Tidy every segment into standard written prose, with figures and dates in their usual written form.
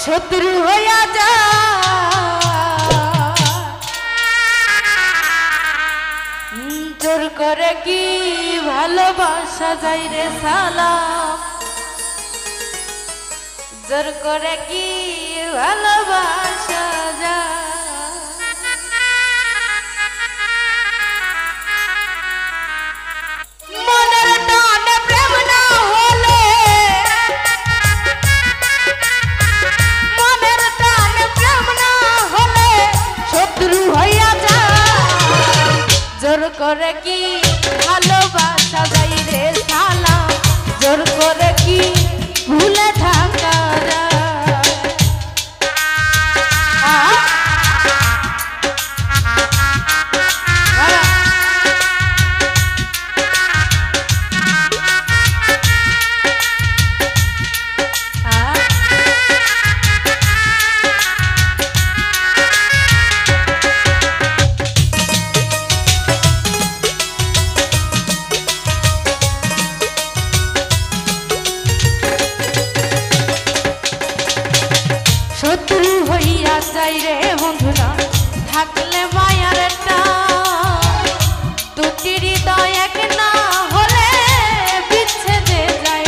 শত্রু হইয়া যা জোর করে কি ভালোবাসা যায় রে সালাম জোর করে কি ভালোবাসা যায় জোর করে কি ভালোবাসা যায় রে সালাম জোর করে কি ভুলে থাকা যায় শত্রু হইয়া যাই রে বন্ধুরা থাকলে মায়ার দুটি হৃদয় এক না হলে বিচ্ছেদে যায়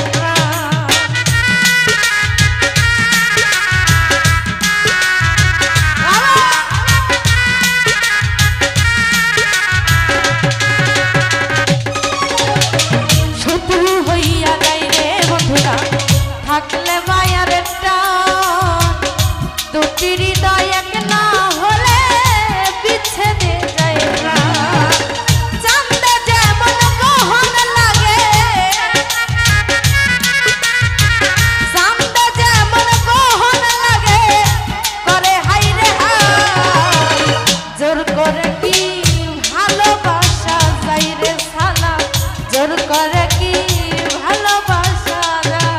শত্রু হইয়া যাই রে বন্ধুরা থাকলে মায়ার দুটি হৃদয় এক না হলে বিচ্ছেদে যায় চাঁদে যেমন গহন লাগে চাঁদে যেমন গহন লাগে করে হাই রে হাই জোর করে কি ভালোবাসা যায় রে সালাম জোর করে কি ভালোবাসা যায়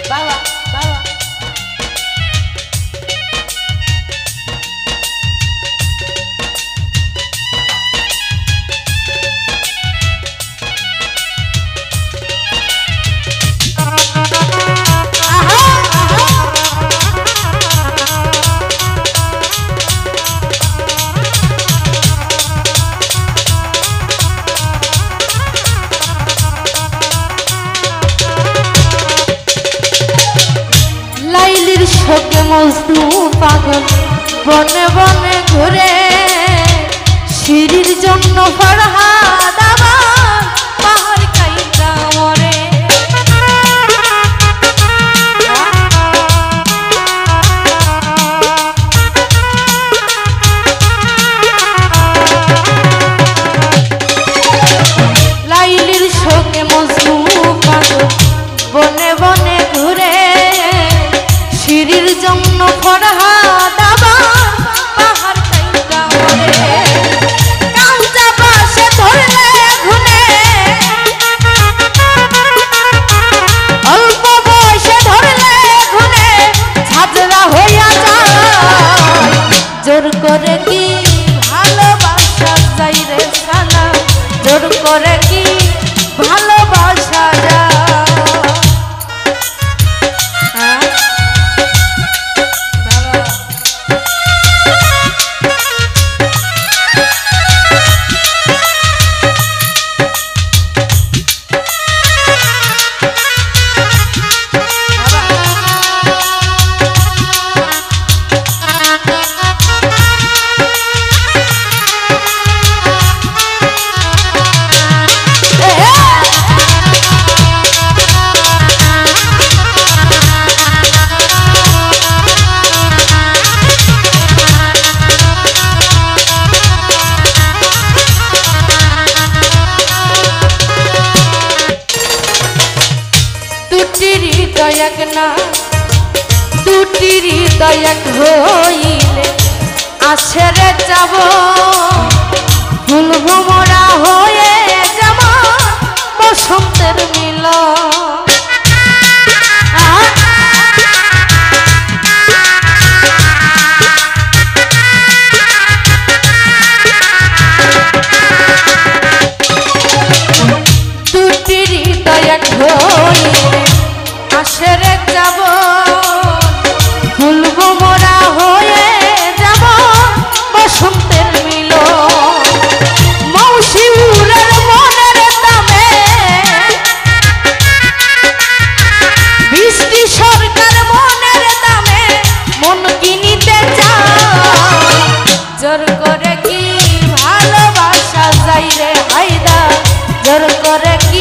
বাবা বাবা শোকে মজনু পাগল বনে বনে ঘুরে সিঁড়ির জন্য ফরহাদ আবার পাহাড় কাইটা মরে লাইলির শোকে মজনু পাগল বনে বনে ঘুরে সিঁড়ির জন্য ফরহাদ আবার পাহাড় কাইটা মরে কাঁচা বাসে ধরলে ঘুনে অল্প বয়সে ধরলে ঘুনে ঝাঁঝরা হইয়া যায় জোর করে কি ভালোবাসা যায় রে সালাম জোর করে কি ভালোবাসা যায় এক না দুটি হৃদয় এক হইলে আসে রে যাব ফুল ভ্রমরা হয়ে যাব বসন্তের মিল জোর করে কি